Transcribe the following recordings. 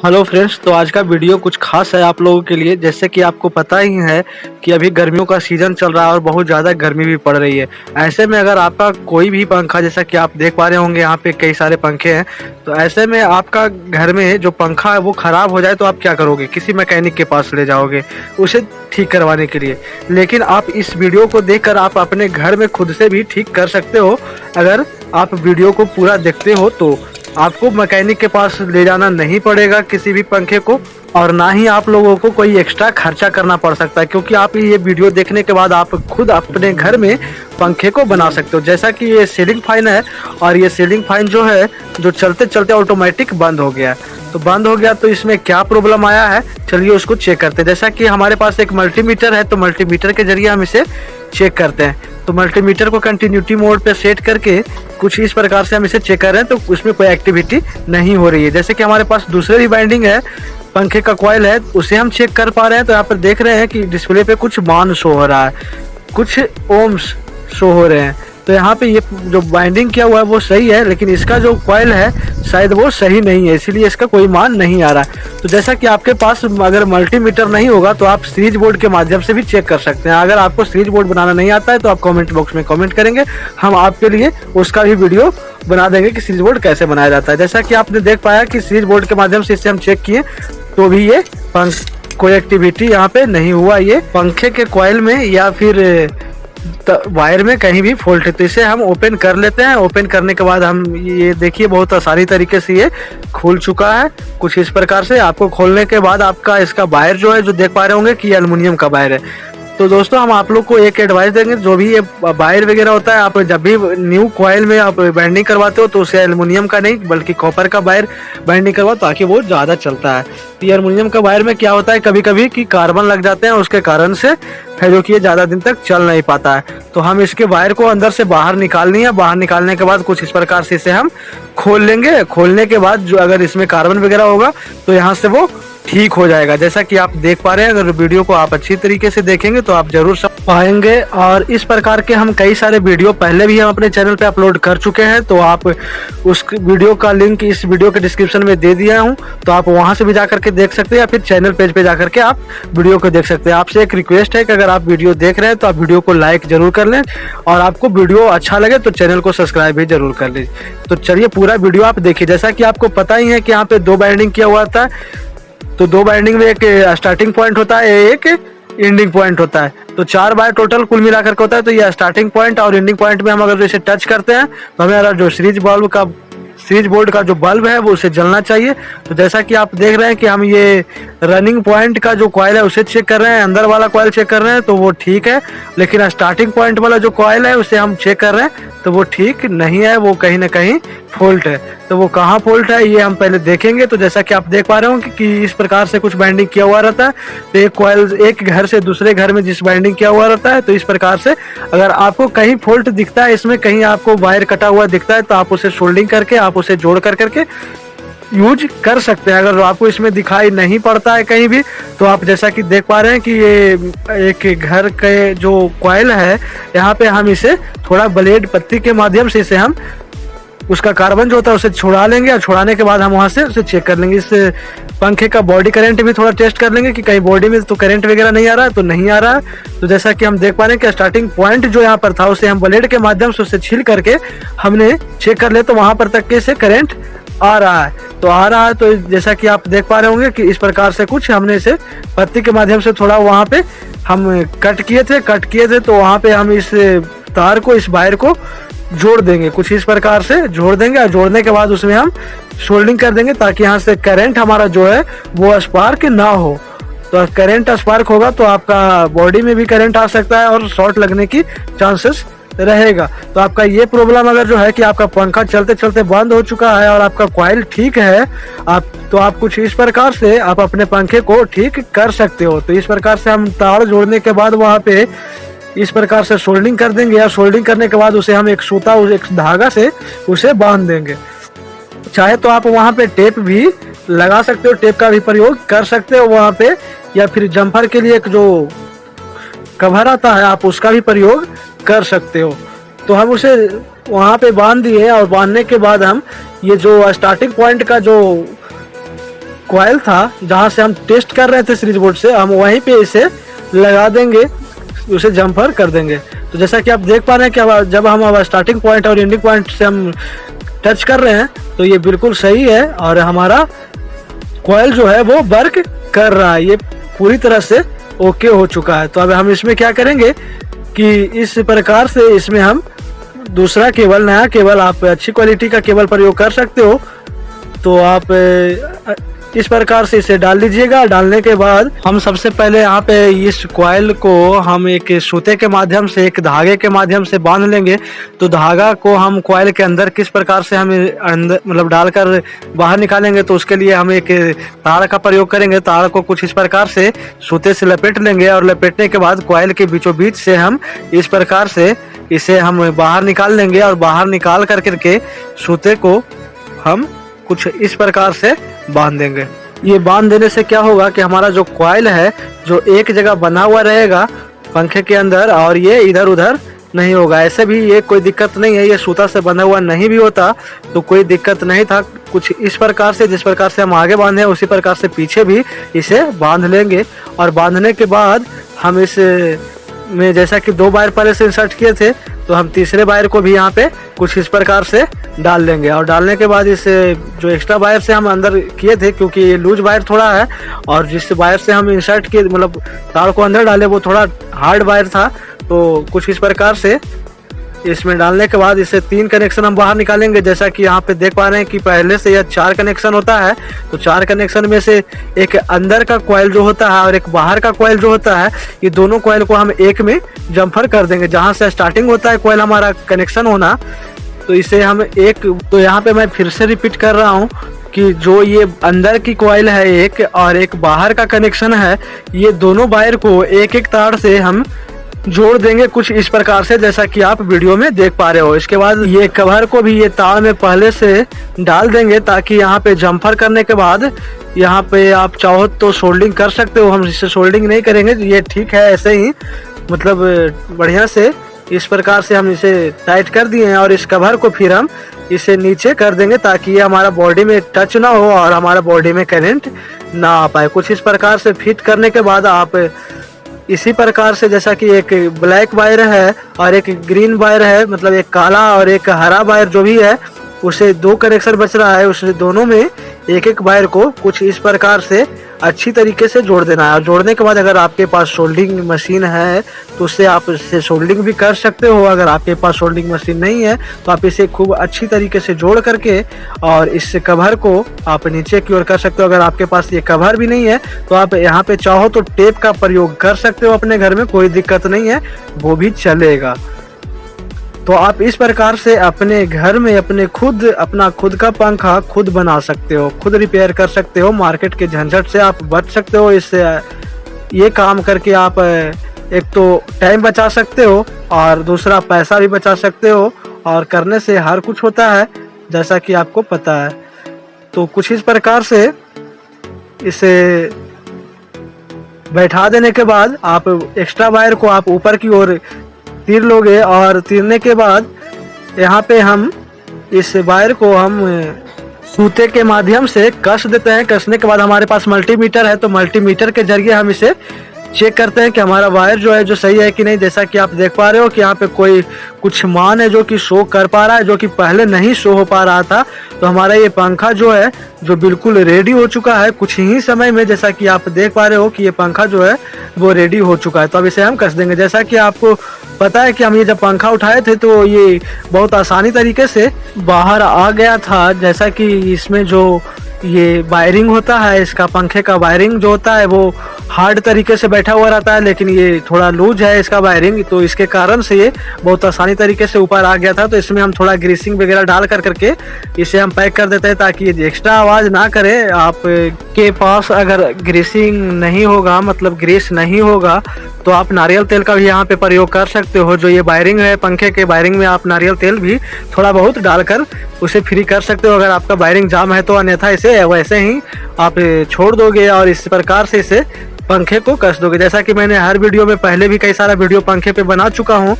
Hello friends, तो आज का वीडियो कुछ खास है आप लोगों के लिए। जैसे कि आपको पता ही है कि अभी गर्मियों का सीज़न चल रहा है और बहुत ज़्यादा गर्मी भी पड़ रही है। ऐसे में अगर आपका कोई भी पंखा, जैसा कि आप देख पा रहे होंगे यहाँ पे कई सारे पंखे हैं, तो ऐसे में आपका घर में जो पंखा है वो ख़राब हो जाए तो आप क्या करोगे? किसी मैकेनिक के पास ले जाओगे उसे ठीक करवाने के लिए। लेकिन आप इस वीडियो को देखकर आप अपने घर में खुद से भी ठीक कर सकते हो। अगर आप वीडियो को पूरा देखते हो तो आपको मैकेनिक के पास ले जाना नहीं पड़ेगा किसी भी पंखे को, और ना ही आप लोगों को कोई एक्स्ट्रा खर्चा करना पड़ सकता है, क्योंकि आप ये वीडियो देखने के बाद आप खुद अपने घर में पंखे को बना सकते हो। जैसा कि ये सीलिंग फैन है, और ये सीलिंग फैन जो है जो चलते चलते ऑटोमेटिक बंद हो गया। तो बंद हो गया तो इसमें क्या प्रॉब्लम आया है, चलिए उसको चेक करते हैं। जैसा कि हमारे पास एक मल्टीमीटर है, तो मल्टीमीटर के जरिए हम इसे चेक करते हैं। तो मल्टीमीटर को कंटिन्यूटी मोड पे सेट करके कुछ इस प्रकार से हम इसे चेक कर रहे हैं, तो उसमें कोई एक्टिविटी नहीं हो रही है। जैसे कि हमारे पास दूसरे भी बाइंडिंग है, पंखे का कॉइल है, उसे हम चेक कर पा रहे हैं। तो यहाँ पर देख रहे हैं कि डिस्प्ले पे कुछ मान शो हो रहा है, कुछ ओम्स शो हो रहे हैं। तो यहाँ पे ये जो बाइंडिंग किया हुआ है वो सही है, लेकिन इसका जो कॉइल है शायद वो सही नहीं है, इसीलिए इसका कोई मान नहीं आ रहा है। तो जैसा कि आपके पास अगर मल्टीमीटर नहीं होगा तो आप सीरीज बोर्ड के माध्यम से भी चेक कर सकते हैं। अगर आपको सीरीज बोर्ड बनाना नहीं आता है तो आप कमेंट बॉक्स में कमेंट करेंगे, हम आपके लिए उसका भी वीडियो बना देंगे कि सीरीज बोर्ड कैसे बनाया जाता है। जैसा कि आपने देख पाया कि सीरीज बोर्ड के माध्यम से इसे हम चेक किए तो भी ये कोई एक्टिविटी यहाँ पे नहीं हुआ। ये पंखे के कॉइल में या फिर वायर में कहीं भी फॉल्ट है। तो इसे हम ओपन कर लेते हैं। ओपन करने के बाद हम ये देखिए बहुत आसानी तरीके से ये खुल चुका है। कुछ इस प्रकार से आपको खोलने के बाद आपका इसका वायर जो है, जो देख पा रहे होंगे कि ये एल्युमिनियम का वायर है। तो दोस्तों हम आप लोग को एक एडवाइस देंगे, जो भी ये वायर वगैरह होता है, आप जब भी न्यू कॉइल में आप बाइंडिंग करवाते हो तो उसे एल्युमिनियम का नहीं बल्कि कॉपर का वायर बाइंडिंग करवाओ, ताकि वो ज़्यादा चलता है। तो ये एल्युमिनियम का वायर में क्या होता है कभी कभी कि कार्बन लग जाते हैं, उसके कारण से है जो कि ये ज़्यादा दिन तक चल नहीं पाता है। तो हम इसके वायर को अंदर से बाहर निकालनी है। बाहर निकालने के बाद कुछ इस प्रकार से इसे हम खोल लेंगे। खोलने के बाद जो अगर इसमें कार्बन वगैरह होगा तो यहाँ से वो ठीक हो जाएगा। जैसा कि आप देख पा रहे हैं, अगर वीडियो को आप अच्छी तरीके से देखेंगे तो आप जरूर समझ पाएंगे। और इस प्रकार के हम कई सारे वीडियो पहले भी हम अपने चैनल पे अपलोड कर चुके हैं, तो आप उस वीडियो का लिंक इस वीडियो के डिस्क्रिप्शन में दे दिया हूं, तो आप वहां से भी जाकर के देख सकते हैं, या फिर चैनल पेज पे जाकर के आप वीडियो को देख सकते हैं। आपसे एक रिक्वेस्ट है कि अगर आप वीडियो देख रहे हैं तो आप वीडियो को लाइक जरूर कर लें, और आपको वीडियो अच्छा लगे तो चैनल को सब्सक्राइब भी जरूर कर लीजिए। तो चलिए पूरा वीडियो आप देखिए। जैसा कि आपको पता ही है कि यहाँ पे दो बाइंडिंग किया हुआ था, तो दो बाइंडिंग में एक स्टार्टिंग पॉइंट होता है, एक एंडिंग पॉइंट होता है। तो 4 बार टोटल कुल मिलाकर के होता है। तो ये स्टार्टिंग पॉइंट और एंडिंग पॉइंट में हम अगर इसे टच करते हैं तो हमारा जो सीरीज बोर्ड का जो बल्ब है वो उसे जलना चाहिए। तो जैसा कि आप देख रहे हैं कि हम ये रनिंग पॉइंट का जो कॉइल है उसे चेक कर रहे हैं, अंदर वाला कॉइल चेक कर रहे हैं तो वो ठीक है, लेकिन स्टार्टिंग पॉइंट वाला जो कॉइल है उसे हम चेक कर रहे हैं तो वो ठीक नहीं है, वो कहीं ना कहीं फॉल्ट है। तो वो कहाँ फॉल्ट है ये हम पहले देखेंगे। तो जैसा कि आप देख पा रहे हो कि इस प्रकार से कुछ बाइंडिंग किया हुआ रहता है, तो एक कॉइल एक घर से दूसरे घर में जिस बाइंडिंग किया हुआ रहता है, तो इस प्रकार से अगर आपको कहीं फॉल्ट दिखता है, इसमें कहीं आपको वायर कटा हुआ दिखता है, तो आप उसे सोल्डिंग करके आप उसे जोड़ करके यूज कर सकते हैं। अगर आपको इसमें दिखाई नहीं पड़ता है कहीं भी, तो आप जैसा कि देख पा रहे हैं कि ये एक घर के जो कॉइल है, यहाँ पे हम इसे थोड़ा ब्लेड पत्ती के माध्यम से इसे हम उसका कार्बन जो होता है उसे छुड़ा लेंगे, और छुड़ाने के बाद हम वहाँ से उसे चेक कर लेंगे। इस पंखे का बॉडी करंट भी थोड़ा टेस्ट कर लेंगे कि कहीं बॉडी में तो करंट वगैरह नहीं आ रहा है, तो नहीं आ रहा है। तो जैसा कि हम देख पा रहे हैं कि स्टार्टिंग पॉइंट जो यहाँ पर था उसे हम ब्लेड के माध्यम से उसे छील करके हमने चेक कर ले, तो वहाँ पर तक के से करंट आ रहा है। तो आ रहा है, तो जैसा कि आप देख पा रहे होंगे कि इस प्रकार से कुछ हमने इसे पत्ती के माध्यम से थोड़ा वहाँ पे हम कट किए थे, तो वहाँ पे हम इस तार को, इस वायर को जोड़ देंगे, कुछ इस प्रकार से जोड़ देंगे। और जोड़ने के बाद उसमें हम सोल्डिंग कर देंगे, ताकि यहाँ से करंट हमारा जो है वो स्पार्क ना हो। तो करंट स्पार्क होगा तो आपका बॉडी में भी करंट आ सकता है और शॉर्ट लगने की चांसेस रहेगा। तो आपका ये प्रॉब्लम अगर जो है कि आपका पंखा चलते चलते बंद हो चुका है और आपका कॉइल ठीक है, आप कुछ इस प्रकार से आप अपने पंखे को ठीक कर सकते हो। तो इस प्रकार से हम तार जोड़ने के बाद वहाँ पे इस प्रकार से सोल्डिंग कर देंगे, या सोल्डिंग करने के बाद उसे हम एक सूता, एक धागा से उसे बांध देंगे। चाहे तो आप वहाँ पे टेप भी लगा सकते हो, टेप का भी प्रयोग कर सकते हो वहाँ पे, या फिर जम्पर के लिए एक जो कवर आता है आप उसका भी प्रयोग कर सकते हो। तो हम उसे वहाँ पे बांध दिए, और बांधने के बाद हम ये जो स्टार्टिंग पॉइंट का जो कॉइल था जहां से हम टेस्ट कर रहे थे सीरीज बोर्ड से, हम वहीं पे इसे लगा देंगे, उसे जम्पर कर देंगे। तो जैसा कि आप देख पा रहे हैं कि अब जब हम अब स्टार्टिंग पॉइंट और एंडिंग पॉइंट से हम टच कर रहे हैं तो ये बिल्कुल सही है और हमारा कॉइल जो है वो वर्क कर रहा है, ये पूरी तरह से ओके हो चुका है। तो अब हम इसमें क्या करेंगे कि इस प्रकार से इसमें हम दूसरा केबल, नया केबल, आप अच्छी क्वालिटी का केबल प्रयोग कर सकते हो। तो आप इस प्रकार से इसे डाल दीजिएगा। डालने के बाद हम सबसे पहले यहाँ पे इस कॉइल को हम एक सूते के माध्यम से, एक धागे के माध्यम से बांध लेंगे। तो धागा को हम कॉइल के अंदर किस प्रकार से हम अंदर मतलब डालकर बाहर निकालेंगे, तो उसके लिए हम एक तार का प्रयोग करेंगे। तार को कुछ इस प्रकार से सूते से लपेट लेंगे और लपेटने के बाद कॉइल के बीचों बीच से हम इस प्रकार से इसे हम बाहर निकाल लेंगे और बाहर निकाल करके सूते को हम कुछ इस प्रकार से बांध देंगे। ये बांध देने से क्या होगा कि हमारा जो कॉइल है जो एक जगह बना हुआ रहेगा पंखे के अंदर और ये इधर उधर नहीं होगा। ऐसे भी ये कोई दिक्कत नहीं है, ये सूता से बंधा हुआ नहीं भी होता तो कोई दिक्कत नहीं था। कुछ इस प्रकार से, जिस प्रकार से हम आगे बांधे उसी प्रकार से पीछे भी इसे बांध लेंगे। और बांधने के बाद हम इस में जैसा कि 2 वायर पहले से इंसर्ट किए थे तो हम तीसरे वायर को भी यहाँ पे कुछ इस प्रकार से डाल लेंगे। और डालने के बाद इस जो एक्स्ट्रा वायर से हम अंदर किए थे, क्योंकि ये लूज वायर थोड़ा है और जिस वायर से हम इंसर्ट किए मतलब तार को अंदर डाले वो थोड़ा हार्ड वायर था, तो कुछ इस प्रकार से इसमें डालने के बाद इसे 3 कनेक्शन हम बाहर निकालेंगे। जैसा कि यहाँ पे देख पा रहे हैं कि पहले से यह 4 कनेक्शन होता है, तो 4 कनेक्शन में से एक अंदर का कॉइल जो होता है और एक बाहर का कॉइल जो होता है, ये दोनों कॉइल को हम एक में जम्फर कर देंगे। जहाँ से स्टार्टिंग होता है कॉइल हमारा कनेक्शन होना, तो इसे हम एक, तो यहाँ पे मैं फिर से रिपीट कर रहा हूँ कि जो ये अंदर की कॉइल है एक और एक बाहर का कनेक्शन है, ये दोनों वायर को एक एक तार से हम जोड़ देंगे कुछ इस प्रकार से, जैसा कि आप वीडियो में देख पा रहे हो। इसके बाद ये कवर को भी ये तार में पहले से डाल देंगे ताकि यहाँ पे जम्फर करने के बाद यहाँ पे आप चाहो तो सोल्डिंग कर सकते हो। हम इससे सोल्डिंग नहीं करेंगे, ये ठीक है ऐसे ही, मतलब बढ़िया से इस प्रकार से हम इसे टाइट कर दिए हैं। और इस कवर को फिर हम इसे नीचे कर देंगे ताकि ये हमारा बॉडी में टच ना हो और हमारा बॉडी में करंट ना आ पाए। कुछ इस प्रकार से फिट करने के बाद आप इसी प्रकार से, जैसा कि एक ब्लैक वायर है और एक ग्रीन वायर है, मतलब एक काला और एक हरा वायर जो भी है, उसे 2 कनेक्शन बच रहा है, उसे दोनों में एक एक वायर को कुछ इस प्रकार से अच्छी तरीके से जोड़ देना है। और जोड़ने के बाद अगर आपके पास सोल्डिंग मशीन है तो उससे आप इसे सोल्डिंग भी कर सकते हो। अगर आपके पास सोल्डिंग मशीन नहीं है तो आप इसे खूब अच्छी तरीके से जोड़ करके और इस कवर को आप नीचे की ओर कर सकते हो। अगर आपके पास ये कवर भी नहीं है तो आप यहाँ पे चाहो तो टेप का प्रयोग कर सकते हो अपने घर में, कोई दिक्कत नहीं है, वो भी चलेगा। तो आप इस प्रकार से अपने घर में अपना खुद का पंखा खुद बना सकते हो, खुद रिपेयर कर सकते हो। मार्केट के झंझट से आप बच सकते हो। इससे ये काम करके आप एक तो टाइम बचा सकते हो और दूसरा पैसा भी बचा सकते हो, और करने से हर कुछ होता है जैसा कि आपको पता है। तो कुछ इस प्रकार से इसे बैठा देने के बाद आप एक्स्ट्रा वायर को आप ऊपर की ओर तीर लोगे और तीरने के बाद यहाँ पे हम इस वायर को हम सूते के माध्यम से कस देते हैं। कसने के बाद हमारे पास मल्टीमीटर है, तो मल्टीमीटर के जरिए हम इसे चेक करते हैं कि हमारा वायर जो है जो सही है कि नहीं। जैसा कि आप देख पा रहे हो कि यहाँ पे कोई कुछ मान है जो कि शो कर पा रहा है, जो कि पहले नहीं शो हो पा रहा था। तो हमारा ये पंखा जो है जो बिल्कुल रेडी हो चुका है कुछ ही समय में। जैसा कि आप देख पा रहे हो कि ये पंखा जो है वो रेडी हो चुका है। तो अब इसे हम कस देंगे। जैसा कि आपको पता है कि हम ये जब पंखा उठाए थे तो ये बहुत आसानी तरीके से बाहर आ गया था। जैसा कि इसमें जो ये वायरिंग होता है, इसका पंखे का वायरिंग जो होता है वो हार्ड तरीके से बैठा हुआ रहता है, लेकिन ये थोड़ा लूज है इसका वायरिंग, तो इसके कारण से ये बहुत आसानी तरीके से ऊपर आ गया था। तो इसमें हम थोड़ा ग्रीसिंग वगैरह डाल करके इसे हम पैक कर देते हैं ताकि ये एक्स्ट्रा आवाज़ ना करे। आप के पास अगर ग्रीसिंग नहीं होगा, मतलब ग्रीस नहीं होगा, तो आप नारियल तेल का भी यहाँ पे प्रयोग कर सकते हो। जो ये वायरिंग है पंखे के वायरिंग में आप नारियल तेल भी थोड़ा बहुत डालकर उसे फ्री कर सकते हो अगर आपका वायरिंग जाम है तो। अन्यथा इसे वैसे ही आप छोड़ दोगे और इस प्रकार से इसे पंखे को कस दोगे। जैसा कि मैंने हर वीडियो में पहले भी कई सारा वीडियो पंखे पे बना चुका हूँ,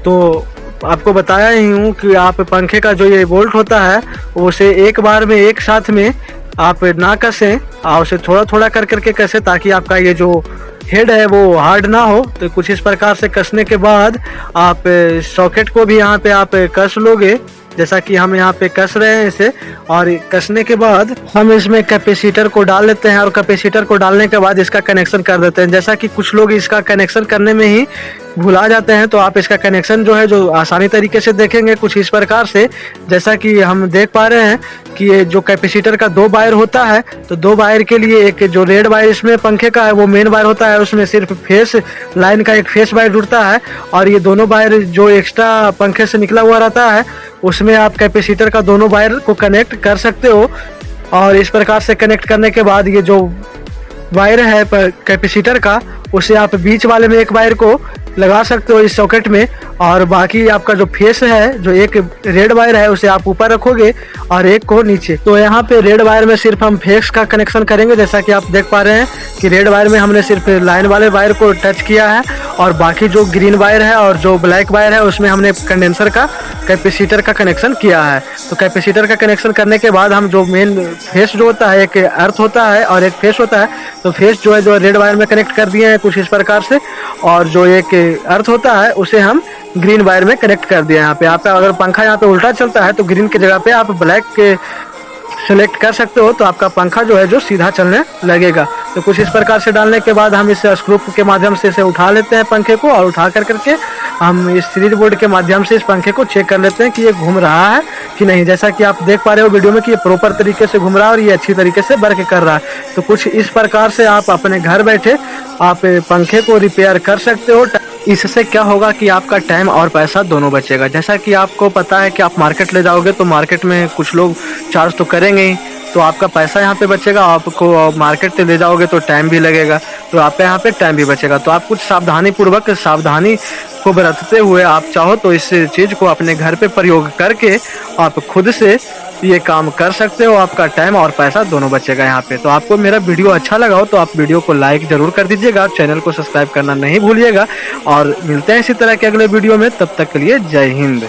तो आपको बताया ही हूँ कि आप पंखे का जो ये बोल्ट होता है उसे एक बार में एक साथ में आप ना कसें, उसे थोड़ा थोड़ा कर करके कसें ताकि आपका ये जो हेड है वो हार्ड ना हो। तो कुछ इस प्रकार से कसने के बाद आप सॉकेट को भी यहाँ पे आप कस लोगे, जैसा कि हम यहाँ पे कस रहे हैं इसे। और कसने के बाद हम इसमें कैपेसिटर को डाल लेते हैं और कैपेसिटर को डालने के बाद इसका कनेक्शन कर देते हैं। जैसा कि कुछ लोग इसका कनेक्शन करने में ही भुला जाते हैं, तो आप इसका कनेक्शन जो है जो आसानी तरीके से देखेंगे कुछ इस प्रकार से। जैसा कि हम देख पा रहे हैं कि ये जो कैपेसिटर का 2 वायर होता है, तो 2 वायर के लिए एक जो रेड वायर इसमें पंखे का है वो मेन वायर होता है, उसमें सिर्फ फेस लाइन का एक फेस वायर जुड़ता है। और ये दोनों वायर जो एक्स्ट्रा पंखे से निकला हुआ रहता है उसमें आप कैपेसिटर का दोनों वायर को कनेक्ट कर सकते हो। और इस प्रकार से कनेक्ट करने के बाद ये जो वायर है कैपेसिटर का, उसे आप बीच वाले में एक वायर को लगा सकते हो इस सॉकेट में, और बाकी आपका जो फेस है जो एक रेड वायर है उसे आप ऊपर रखोगे और एक को नीचे। तो यहाँ पे रेड वायर में सिर्फ हम फेस का कनेक्शन करेंगे, जैसा कि आप देख पा रहे हैं कि रेड वायर में हमने सिर्फ लाइन वाले वायर को टच किया है, और बाकी जो ग्रीन वायर है और जो ब्लैक वायर है उसमें हमने कंडेंसर का कैपेसिटर का कनेक्शन किया है। तो कैपेसिटर का कनेक्शन करने के बाद हम जो मेन फेस जो होता है, एक अर्थ होता है और एक फेस होता है, तो फेस जो है जो रेड वायर में कनेक्ट कर दिए हैं कुछ इस प्रकार से, और जो एक अर्थ होता है उसे हम ग्रीन वायर में कनेक्ट कर दिया। यहाँ पे अगर पंखा यहाँ पे उल्टा चलता है तो ग्रीन की जगह पे आप ब्लैक के सेलेक्ट कर सकते हो, तो आपका पंखा जो है जो सीधा चलने लगेगा। तो कुछ इस प्रकार से डालने के बाद हम इसे स्क्रू के माध्यम से इसे उठा लेते हैं पंखे को, और उठा कर करके हम इस सीरीज बोर्ड के माध्यम से इस पंखे को चेक कर लेते हैं कि ये घूम रहा है कि नहीं। जैसा कि आप देख पा रहे हो वीडियो में कि ये प्रॉपर तरीके से घूम रहा है और ये अच्छी तरीके से वर्क कर रहा है। तो कुछ इस प्रकार से आप अपने घर बैठे आप पंखे को रिपेयर कर सकते हो। इससे क्या होगा कि आपका टाइम और पैसा दोनों बचेगा। जैसा कि आपको पता है कि आप मार्केट ले जाओगे तो मार्केट में कुछ लोग चार्ज तो करेंगे ही, तो आपका पैसा यहाँ पे बचेगा। आपको मार्केट से ले जाओगे तो टाइम भी लगेगा, तो आपका यहाँ पे टाइम भी बचेगा। तो आप कुछ सावधानी को बरतते हुए आप चाहो तो इस चीज़ को अपने घर पे प्रयोग करके आप खुद से ये काम कर सकते हो। आपका टाइम और पैसा दोनों बचेगा यहाँ पे। तो आपको मेरा वीडियो अच्छा लगा हो तो आप वीडियो को लाइक जरूर कर दीजिएगा, चैनल को सब्सक्राइब करना नहीं भूलिएगा, और मिलते हैं इसी तरह के अगले वीडियो में। तब तक के लिए जय हिंद।